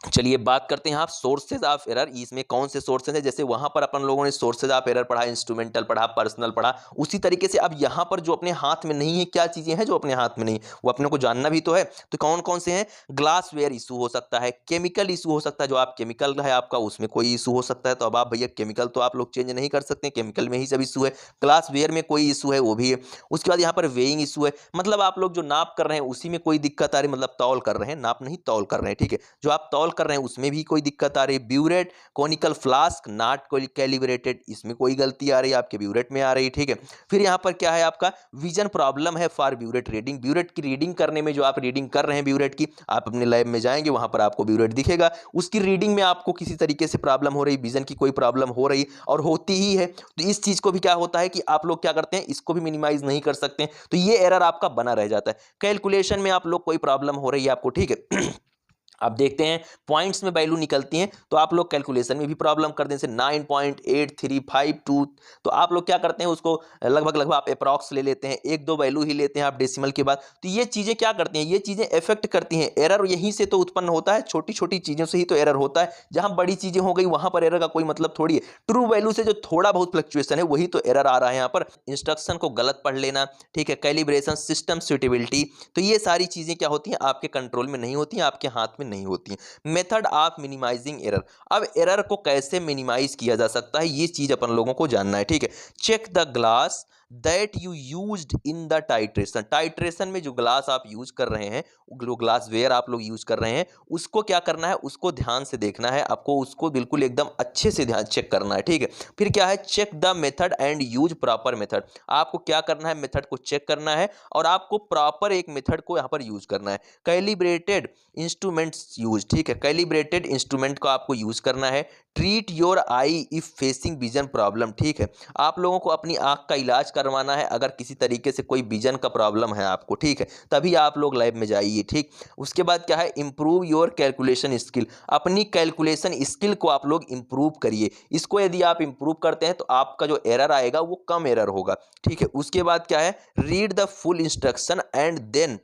चलिए बात करते हैं आप सोर्सेज ऑफ एरर। इसमें कौन से सोर्सेज हैं, जैसे वहां पर अपन लोगों ने सोर्सेज ऑफ एरर पढ़ा, इंस्ट्रूमेंटल पढ़ा, पर्सनल पढ़ा, उसी तरीके से अब यहाँ पर जो अपने हाथ में नहीं है, क्या चीजें हैं जो अपने हाथ में नहीं, वो अपने को जानना भी तो है। तो कौन कौन से हैं? ग्लासवेयर इशू हो सकता है, केमिकल इशू हो सकता है, जो आप केमिकल है आपका उसमें कोई इशू हो सकता है। तो अब आप भैया केमिकल तो आप लोग चेंज नहीं कर सकते, केमिकल में ही सब इशू है, ग्लासवेयर में कोई इशू है वो भी है। उसके बाद यहाँ पर वेइंग इशू है, मतलब आप लोग जो नाप कर रहे हैं उसी में कोई दिक्कत आ रही, मतलब तौल कर रहे हैं, नाप नहीं तौल कर रहे हैं, ठीक है, जो आप तौल कर रहे हैं उसमें भी कोई दिक्कत आ रही है। Burette conical flask not calibrated, इसमें कोई गलती आ रही है, आपके ब्यूरेट में आ रही है, ठीक है। फिर यहाँ पर क्या है, आपका विजन प्रॉब्लम है फॉर ब्यूरेट रीडिंग, ब्यूरेट की रीडिंग करने में, जो आप रीडिंग कर रहे हैं ब्यूरेट की, आप अपने लैब में जाएंगे वहां पर आपको ब्यूरेट दिखेगा, उसकी रीडिंग में आपको किसी तरीके से प्रॉब्लम हो रही, विजन की कोई प्रॉब्लम हो रही और होती ही है, तो इस चीज को भी क्या होता है कि आप लोग क्या करते हैं, इसको भी मिनिमाइज नहीं कर सकते, तो ये एरर आपका बना रह जाता है। कैलकुलेशन में आप लोग कोई प्रॉब्लम हो रही है आपको, ठीक है आप देखते हैं पॉइंट्स में वैल्यू निकलती हैं, तो आप लोग कैलकुलेशन में भी प्रॉब्लम कर दें, जैसे 9.8352, तो आप लोग क्या करते हैं उसको लगभग लगभग आप अप्रॉक्स ले लेते हैं, एक दो वैल्यू ही लेते हैं आप डेसिमल के बाद। तो ये चीज़ें क्या करती हैं, ये चीज़ें इफेक्ट करती हैं, एरर यहीं से तो उत्पन्न होता है, छोटी छोटी चीज़ों से ही तो एरर होता है, जहां बड़ी चीज़ें हो गई वहां पर एरर का कोई मतलब थोड़ी है। ट्रू वैल्यू से जो थोड़ा बहुत फ्लक्चुएशन है वही तो एरर आ रहा है यहाँ पर। इंस्ट्रक्शन को गलत पढ़ लेना, ठीक है, कैलिब्रेशन, सिस्टम सुटेबिलिटी, तो ये सारी चीज़ें क्या होती हैं, आपके कंट्रोल में नहीं होती हैं, आपके हाथ में नहीं होती हैं। मेथड ऑफ मिनिमाइजिंग एरर, अब एरर को कैसे मिनिमाइज किया जा सकता है ये चीज अपन लोगों को जानना है, ठीक है। Check the glass that you used in the titration, titration में जो ग्लास आप यूज कर रहे हैं, जो ग्लास वेयर आप लोग यूज कर रहे हैं, उसको क्या करना है, उसको ध्यान से देखना है आपको, उसको बिल्कुल एकदम अच्छे से ध्यान चेक करना है, ठीक है। फिर क्या है, check the method and use proper method, आपको क्या करना है, मेथड को चेक करना है और आपको प्रॉपर एक मेथड को यहाँ पर यूज करना है। कैलिब्रेटेड इंस्ट्रूमेंट्स यूज, ठीक है, कैलिब्रेटेड इंस्ट्रूमेंट को आपको यूज करना है। Treat your I if facing vision problem, ठीक है, आप लोगों को अपनी आंख का इलाज करवाना है अगर किसी तरीके से कोई विजन का प्रॉब्लम है आपको, ठीक है, तभी आप लोग लैब में जाइए, ठीक। उसके बाद क्या है, इंप्रूव योर कैलकुलेशन स्किल, अपनी कैलकुलेशन स्किल को आप लोग इंप्रूव करिए, इसको यदि आप इंप्रूव करते हैं तो आपका जो एरर आएगा वो कम एरर होगा, ठीक है। उसके बाद क्या है, read the full instruction and then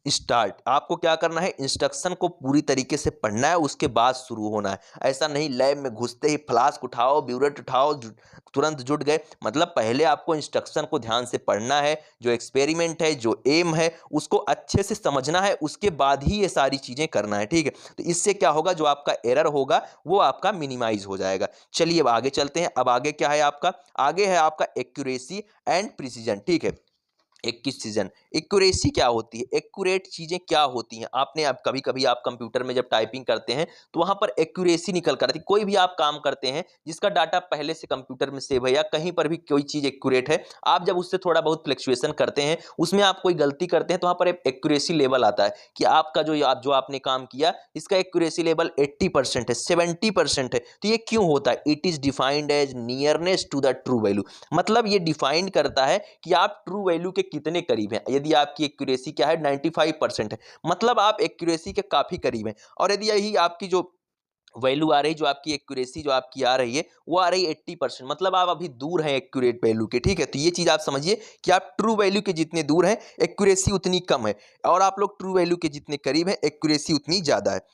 start, आपको क्या करना है, इंस्ट्रक्शन को पूरी तरीके से पढ़ना है उसके बाद शुरू होना है। ऐसा नहीं लैब में घुसते ही फ्लास्क उठाओ ब्यूरेट उठाओ तुरंत जुट गए, मतलब पहले आपको इंस्ट्रक्शन को ध्यान से पढ़ना है, जो एक्सपेरिमेंट है, जो एम है, उसको अच्छे से समझना है, उसके बाद ही ये सारी चीजें करना है, ठीक है। तो इससे क्या होगा, जो आपका एरर होगा वो आपका मिनिमाइज हो जाएगा। चलिए अब आगे चलते हैं। अब आगे क्या है आपका, आगे है आपका एक्यूरेसी एंड प्रिसीजन, ठीक है। 21 सीजन, एक्यूरेसी क्या होती है, एक्यूरेट चीजें क्या होती हैं, आपने आप कभी कभी आप कंप्यूटर में जब टाइपिंग करते हैं तो वहां पर एक्यूरेसी निकल कर आती है। कोई भी आप काम करते हैं जिसका डाटा पहले से कंप्यूटर में सेव है या कहीं पर भी कोई चीज एक्यूरेट है, आप जब उससे थोड़ा बहुत फ्लक्चुएशन करते हैं, उसमें आप कोई गलती करते हैं, तो वहां पर एक एक्यूरेसी लेवल आता है कि आपका जो आपने काम किया इसका एक्यूरेसी लेवल 80% है, 70% है। तो ये क्यों होता है, it is defined as nearness to the true value, मतलब ये डिफाइंड करता है कि आप ट्रू वैल्यू के कितने करीब हैं। यदि आपकी एक्यूरेसी क्या है, 95% है, मतलब आप एक्यूरेसी के काफी करीब हैं। और यदि यही आपकी जो वैल्यू आ रही, जो आपकी एक्यूरेसी जो आपकी आ रही है वो आ रही है 80%, मतलब आप अभी दूर हैं एक्यूरेट वैल्यू के, ठीक है। तो ये चीज आप समझिए कि आप ट्रू वैल्यू के जितने दूर हैं एक्यूरेसी उतनी कम है, और आप लोग ट्रू वैल्यू के जितने करीब हैं एक्यूरेसी उतनी ज्यादा है।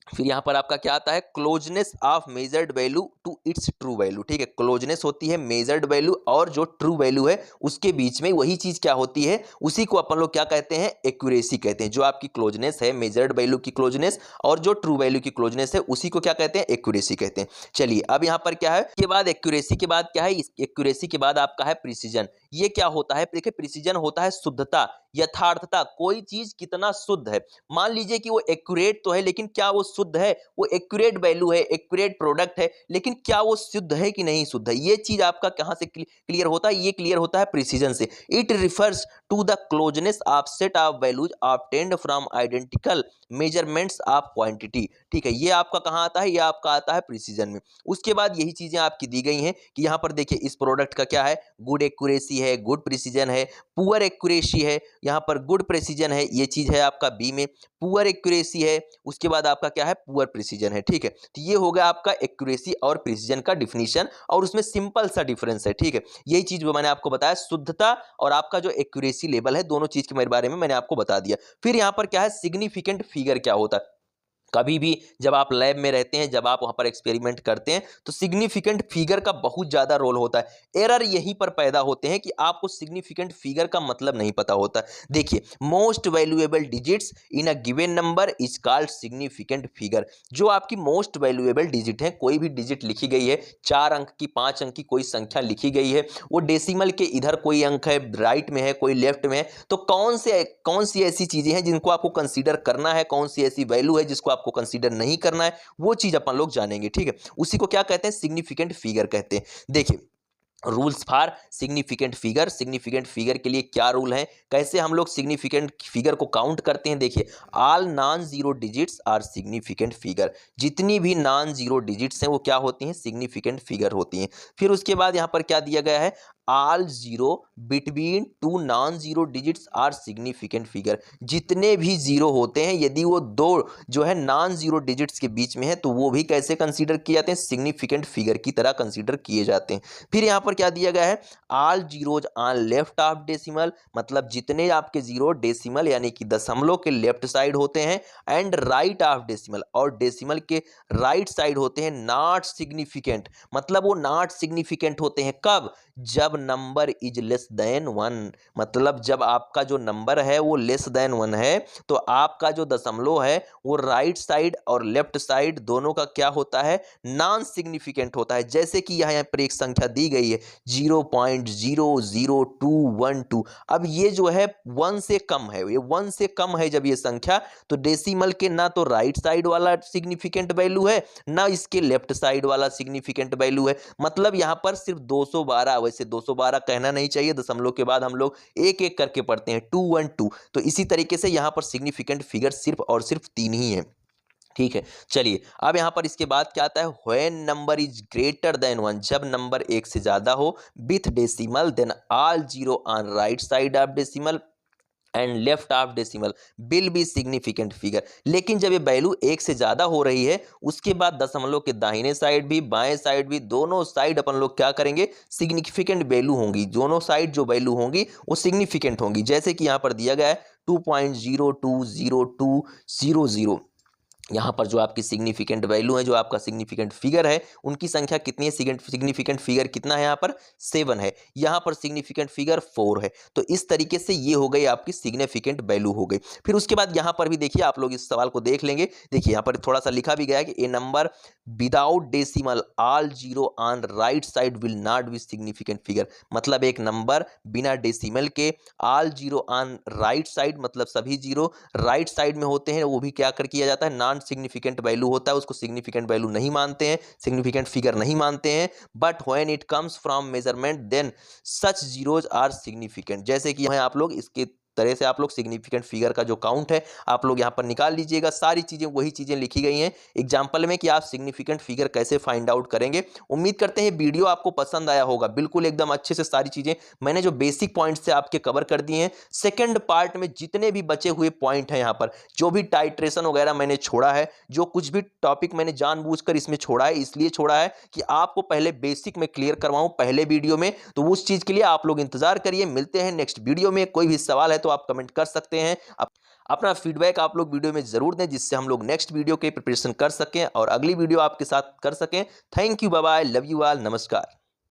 फिर यहां पर आपका क्या आता है, closeness of measured value to its true value, ठीक है। क्लोजनेस होती है मेजर्ड वैल्यू और जो ट्रू वैल्यू है उसके बीच में, वही चीज क्या होती है, उसी को अपन लोग क्या कहते हैं, एक्यूरेसी कहते हैं। जो आपकी क्लोजनेस है, मेजर्ड वैल्यू की क्लोजनेस और जो ट्रू वैल्यू की क्लोजनेस है, उसी को क्या कहते हैं, एक्यूरेसी कहते हैं। चलिए अब यहां पर क्या है, के बाद एक्यूरेसी के बाद क्या है, एक्यूरेसी के बाद आपका है प्रिसीजन। ये क्या होता है, देखिए प्रिसीजन होता है शुद्धता, यथार्थता, कोई चीज कितना शुद्ध है। मान लीजिए कि वो एक्यूरेट तो है लेकिन क्या वो शुद्ध है, वो एक्यूरेट वैल्यू है, एक्यूरेट प्रोडक्ट है, लेकिन क्या वो शुद्ध है कि नहीं शुद्ध है, ये चीज आपका कहां से क्लियर होता है, ये क्लियर होता है प्रिसीजन से। It refers to the closeness of set of values obtained from identical measurements of quantity, ठीक है। ये आपका कहां आता है, ये आपका आता है प्रिसीजन में। उसके बाद यही चीजें आपकी दी गई हैं कि यहां पर देखिए इस प्रोडक्ट का क्या है, गुड एक्यूरेसी है, गुड प्रिसीजन है, पुअर एक्यूरेसी है, यहाँ पर गुड प्रेसिजन है, ये चीज है आपका बी में, पुअर एक्यूरेसी है, उसके बाद आपका क्या है, पुअर प्रेसिजन है, ठीक है। तो ये हो गया आपका एक्यूरेसी और प्रेसिजन का डिफिनीशन, और उसमें सिंपल सा डिफरेंस है, ठीक है। यही चीज वो मैंने आपको बताया, शुद्धता और आपका जो एक्यूरेसी लेवल है, दोनों चीज के बारे में मैंने आपको बता दिया। फिर यहाँ पर क्या है, सिग्निफिकेंट फिगर क्या होता है, कभी भी जब आप लैब में रहते हैं, जब आप वहाँ पर एक्सपेरिमेंट करते हैं, तो सिग्निफिकेंट फिगर का बहुत ज़्यादा रोल होता है। एरर यहीं पर पैदा होते हैं कि आपको सिग्निफिकेंट फिगर का मतलब नहीं पता होता। देखिए, most valuable digits in a given number is called significant figure. जो आपकी मोस्ट वैल्यूएबल डिजिट है, कोई भी डिजिट लिखी गई है, 4 अंक की, 5 अंक की कोई संख्या लिखी गई है, वो डेसिमल के इधर कोई अंक है, राइट में है, कोई लेफ्ट में है, तो कौन सी ऐसी चीज़ें हैं जिनको आपको कंसीडर करना है, कौन सी ऐसी वैल्यू है जिसको आपको कंसीडर नहीं करना है, वो चीज़ अपन लोग जानेंगे। ठीक है, उसी को क्या कहते हैं, सिग्निफिकेंट फिगर कहते हैं। देखिए, रूल्स फॉर सिग्निफिकेंट फिगर के लिए क्या रूल है, कैसे हम लोग सिग्निफिकेंट फिगर को काउंट करते हैं। देखिए, all non zero digits are significant figure. जितनी भी नॉन जीरो डिजिट्स हैं वो क्या होती हैं, सिग्निफिकेंट फिगर होती हैं। फिर उसके बाद यहाँ पर क्या दिया गया है, all zero between two non zero digits are significant figure. जितने भी जीरो होते हैं, यदि वो दो जो है नॉन जीरो डिजिट्स के बीच में है, तो वो भी कैसे कंसीडर किए जाते हैं, सिग्निफिकेंट फिगर की तरह कंसीडर किए जाते हैं। फिर यहाँ पर क्या दिया गया है, all zeros on left of decimal, मतलब जितने आपके जीरो डेसिमल यानी कि दशमलव के लेफ्ट साइड होते हैं, एंड राइट ऑफ डेसिमल, और डेसिमल के राइट साइड होते हैं, नॉट सिग्निफिकेंट, मतलब वो नॉट सिग्निफिकेंट होते हैं कब, जब नंबर इज लेस देन 1, मतलब जब आपका जो नंबर है वो लेस देन 1 है, तो आपका जो दशमलव है वो राइट साइड और लेफ्ट साइड दोनों का क्या होता है, नॉन सिग्निफिकेंट होता है। जैसे कि यहाँ पर एक संख्या दी गई है 0.00212, अब ये जो है 1 से कम है, ये 1 से कम है जब ये संख्या, तो डेसिमल के ना तो राइट साइड वाला सिग्निफिकेंट वैल्यू है, ना इसके लेफ्ट साइड वाला सिग्निफिकेंट वैल्यू है। मतलब यहाँ पर सिर्फ 212, वैसे 212 कहना नहीं चाहिए, दशमलव के बाद हम लोग एक एक करके पढ़ते हैं 212, तो इसी तरीके से यहाँ पर सिग्निफिकेंट फिगर सिर्फ और सिर्फ 3 ही है। ठीक है, चलिए अब यहाँ पर इसके बाद क्या आता है, when number is greater than 1, जब नंबर 1 से ज्यादा हो, with decimal then all zero on right side of decimal and left of decimal will be significant figure. लेकिन जब ये वैल्यू 1 से ज्यादा हो रही है, उसके बाद दशमलव के दाहिने साइड भी बाएं साइड भी, दोनों साइड अपन लोग क्या करेंगे, सिग्निफिकेंट वैल्यू होंगी, दोनों साइड जो वैल्यू होंगी वो सिग्निफिकेंट होंगी। जैसे कि यहाँ पर दिया गया है 2.02020, यहाँ पर जो आपकी सिग्निफिकेंट वैल्यू है, जो आपका सिग्निफिकेंट फिगर है, उनकी संख्या कितनी है, सिग्निफिकेंट फिगर कितना है, यहाँ पर 7 है, यहाँ पर सिग्निफिकेंट फिगर 4 है। तो इस तरीके से ये हो गई आपकी सिग्निफिकेंट वैल्यू हो गई। फिर उसके बाद यहाँ पर भी देखिए, आप लोग इस सवाल को देख लेंगे, देखिए यहाँ पर थोड़ा सा लिखा भी गया है कि a number without decimal all zero on right side will not be significant figure. मतलब एक नंबर बिना डेसिमल के all zero on right side, मतलब सभी जीरो राइट साइड में होते हैं, वो भी क्या कर किया जाता है, नॉन सिग्निफिकेंट वैल्यू होता है, उसको सिग्निफिकेंट वैल्यू नहीं मानते हैं, सिग्निफिकेंट फिगर नहीं मानते हैं। But when it comes from measurement then such zeros are significant. जैसे कि यहाँ आप लोग इसके तरह से आप लोग सिग्निफिकेंट फिगर का जो काउंट है आप लोग यहाँ पर निकाल लीजिएगा। सारी चीजें वही चीजें लिखी गई हैं एग्जाम्पल में कि आप सिग्निफिकेंट फिगर कैसे फाइंड आउट करेंगे। उम्मीद करते हैं वीडियो आपको पसंद आया होगा, बिल्कुल एकदम अच्छे से सारी चीजें मैंने जो बेसिक पॉइंट से आपके कवर कर दिए हैं। सेकेंड पार्ट में जितने भी बचे हुए पॉइंट हैं, यहाँ पर जो भी टाइट्रेशन वगैरह मैंने छोड़ा है, जो कुछ भी टॉपिक मैंने जानबूझकर इसमें छोड़ा है, इसलिए छोड़ा है कि आपको पहले बेसिक में क्लियर करवाऊं पहले वीडियो में, तो उस चीज के लिए आप लोग इंतजार करिए। मिलते हैं नेक्स्ट वीडियो में। कोई भी सवाल है तो आप कमेंट कर सकते हैं, अपना फीडबैक आप लोग वीडियो में जरूर दें, जिससे हम लोग नेक्स्ट वीडियो के प्रिपरेशन कर सकें और अगली वीडियो आपके साथ कर सकें। Thank you, bye bye, love you all, नमस्कार।